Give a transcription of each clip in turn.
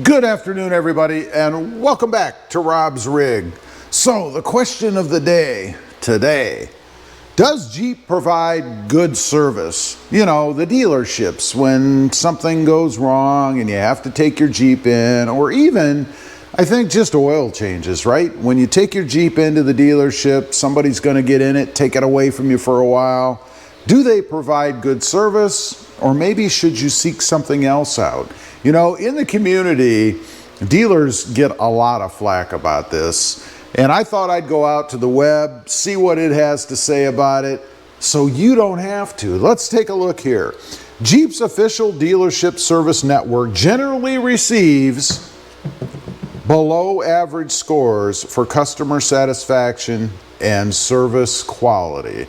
Good afternoon, everybody, and welcome back to Rob's Rig. So, the question of the day today, does Jeep provide good service? You know, the dealerships, when something goes wrong and you have to take your Jeep in, or even, I think, just oil changes, right? When you take your Jeep into the dealership, somebody's going to get in it, take it away from you for a while. Do they provide good service, or maybe should you seek something else out? You know, in the community, dealers get a lot of flack about this, and I thought I'd go out to the web, see what it has to say about it, so you don't have to. Let's take a look here. Jeep's official dealership service network generally receives below average scores for customer satisfaction and service quality.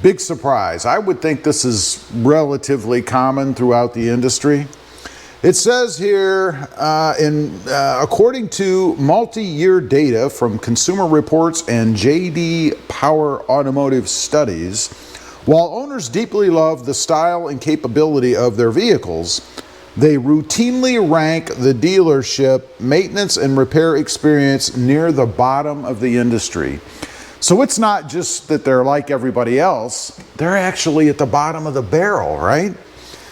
Big surprise. I would think this is relatively common throughout the industry. It says here, according to multi-year data from Consumer Reports and J.D. Power Automotive Studies, while owners deeply love the style and capability of their vehicles, they routinely rank the dealership maintenance and repair experience near the bottom of the industry. So it's not just that they're like everybody else, they're actually at the bottom of the barrel, right?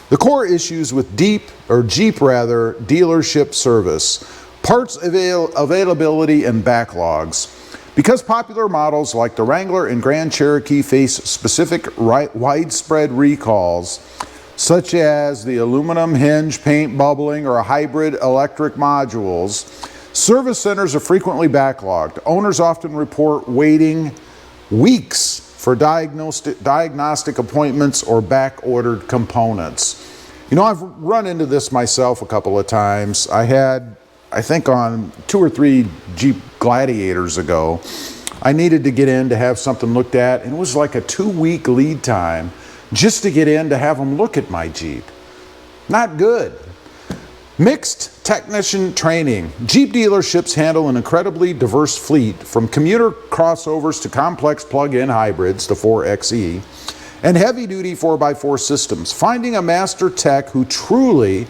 The core issues with Jeep dealership service, parts availability and backlogs. Because popular models like the Wrangler and Grand Cherokee face specific widespread recalls, such as the aluminum hinge paint bubbling or hybrid electric modules, service centers are frequently backlogged. Owners often report waiting weeks for diagnostic appointments or back-ordered components. You know, I've run into this myself a couple of times. I think on 2 or 3 Jeep Gladiators ago, I needed to get in to have something looked at, and it was like a 2-week lead time just to get in to have them look at my Jeep. Not good. Mixed technician training. Jeep dealerships handle an incredibly diverse fleet, from commuter crossovers to complex plug-in hybrids, the 4xe, and heavy-duty 4x4 systems. Finding a master tech who truly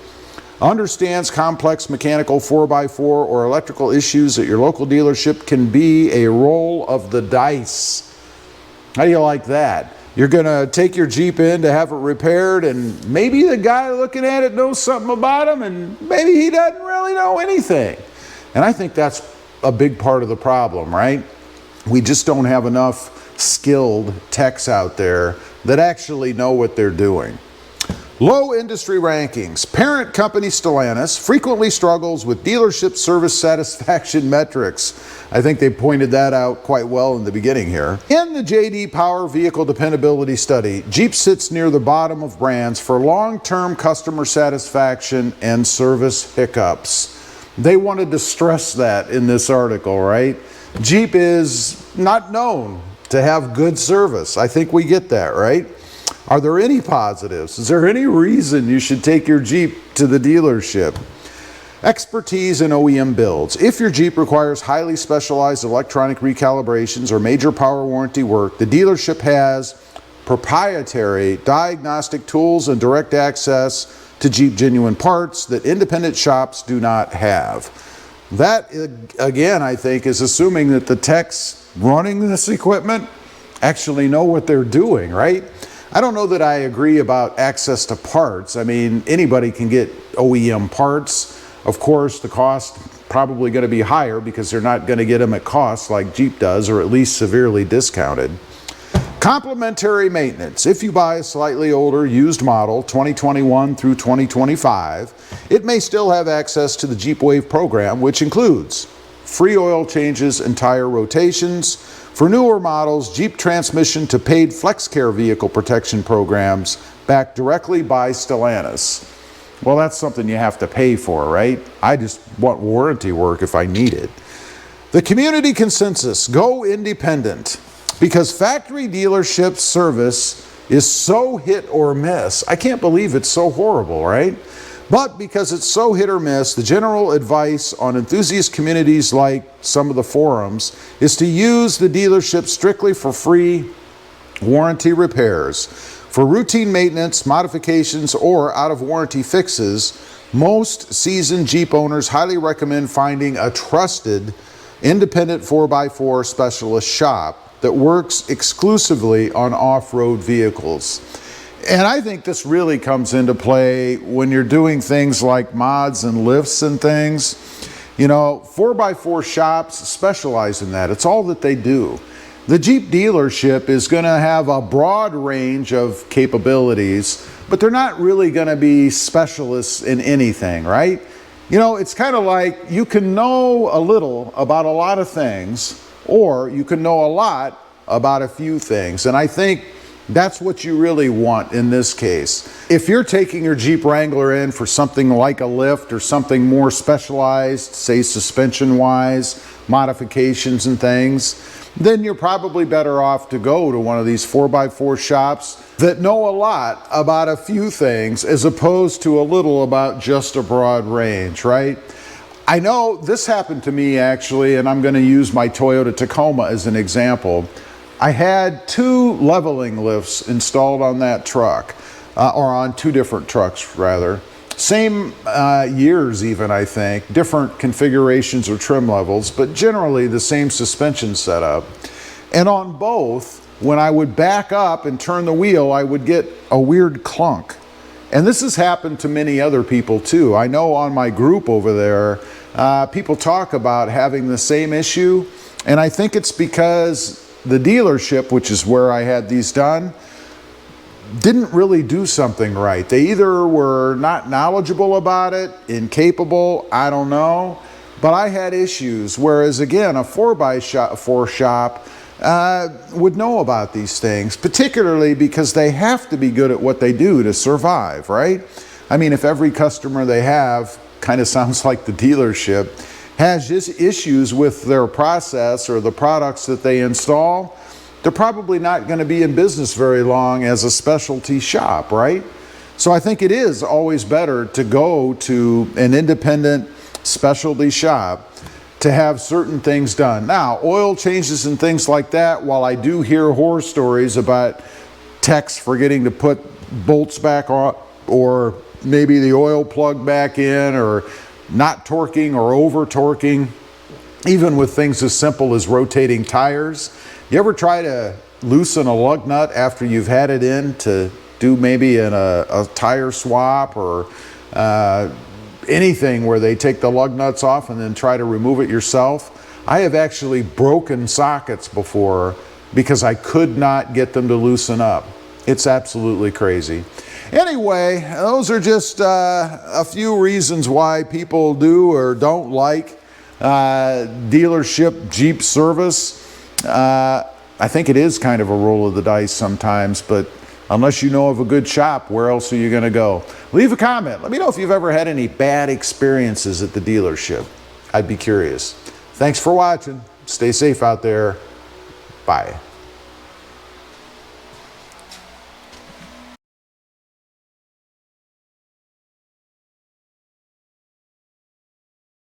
understands complex mechanical 4x4 or electrical issues at your local dealership can be a roll of the dice. How do you like that? You're going to take your Jeep in to have it repaired, and maybe the guy looking at it knows something about him, and maybe he doesn't really know anything. And I think that's a big part of the problem, right? We just don't have enough skilled techs out there that actually know what they're doing. Low industry rankings. Parent company Stellantis frequently struggles with dealership service satisfaction metrics. I think they pointed that out quite well in the beginning here. In the J.D. Power Vehicle Dependability Study, Jeep sits near the bottom of brands for long-term customer satisfaction and service hiccups. They wanted to stress that in this article, right? Jeep is not known to have good service. I think we get that, right? Are there any positives? Is there any reason you should take your Jeep to the dealership? Expertise in OEM builds. If your Jeep requires highly specialized electronic recalibrations or major power warranty work, the dealership has proprietary diagnostic tools and direct access to Jeep genuine parts that independent shops do not have. That, again, I think, is assuming that the techs running this equipment actually know what they're doing, right? I don't know that I agree about access to parts. I mean, anybody can get OEM parts. Of course, the cost probably going to be higher because they're not going to get them at cost like Jeep does, or at least severely discounted. Complementary maintenance. If you buy a slightly older used model, 2021 through 2025, it may still have access to the Jeep Wave program, which includes free oil changes and tire rotations. For newer models, Jeep transmission to paid FlexCare vehicle protection programs backed directly by Stellantis. Well, that's something you have to pay for, right? I just want warranty work if I need it. The community consensus, go independent. Because factory dealership service is so hit or miss. I can't believe it's so horrible, right? But because it's so hit or miss, the general advice on enthusiast communities like some of the forums is to use the dealership strictly for free warranty repairs. For routine maintenance, modifications, or out-of-warranty fixes, Most seasoned Jeep owners highly recommend finding a trusted, independent 4x4 specialist shop that works exclusively on off-road vehicles. And I think this really comes into play when you're doing things like mods and lifts and things. You know, 4x4 shops specialize in that. It's all that they do. The Jeep dealership is going to have a broad range of capabilities, but they're not really going to be specialists in anything, right? You know, it's kind of like you can know a little about a lot of things, or you can know a lot about a few things. And I think that's what you really want in this case. If you're taking your Jeep Wrangler in for something like a lift or something more specialized, say suspension-wise, modifications and things, then you're probably better off to go to one of these 4x4 shops that know a lot about a few things as opposed to a little about just a broad range, right? I know this happened to me actually, and I'm going to use my Toyota Tacoma as an example. I had 2 leveling lifts installed on that truck, or on 2 different trucks rather. Same years even, I think, different configurations or trim levels, but generally the same suspension setup. And on both, when I would back up and turn the wheel, I would get a weird clunk. And this has happened to many other people too. I know on my group over there, people talk about having the same issue, and I think it's because the dealership, which is where I had these done, didn't really do something right. They either were not knowledgeable about it, incapable, I don't know, but I had issues. Whereas again, a 4x4 shop would know about these things, particularly because they have to be good at what they do to survive, right? I mean, if every customer they have, kind of sounds like the dealership, has just issues with their process or the products that they install, they're probably not going to be in business very long as a specialty shop, right? So I think it is always better to go to an independent specialty shop to have certain things done. Now, oil changes and things like that, while I do hear horror stories about techs forgetting to put bolts back on, or maybe the oil plug back in, or not torquing or over torquing, even with things as simple as rotating tires. You ever try to loosen a lug nut after you've had it in to do maybe a tire swap or anything where they take the lug nuts off and then try to remove it yourself? I have actually broken sockets before because I could not get them to loosen up. It's absolutely crazy. Anyway, those are just a few reasons why people do or don't like dealership Jeep service. I think it is kind of a roll of the dice sometimes, but unless you know of a good shop, where else are you going to go? Leave a comment. Let me know if you've ever had any bad experiences at the dealership. I'd be curious. Thanks for watching. Stay safe out there. Bye.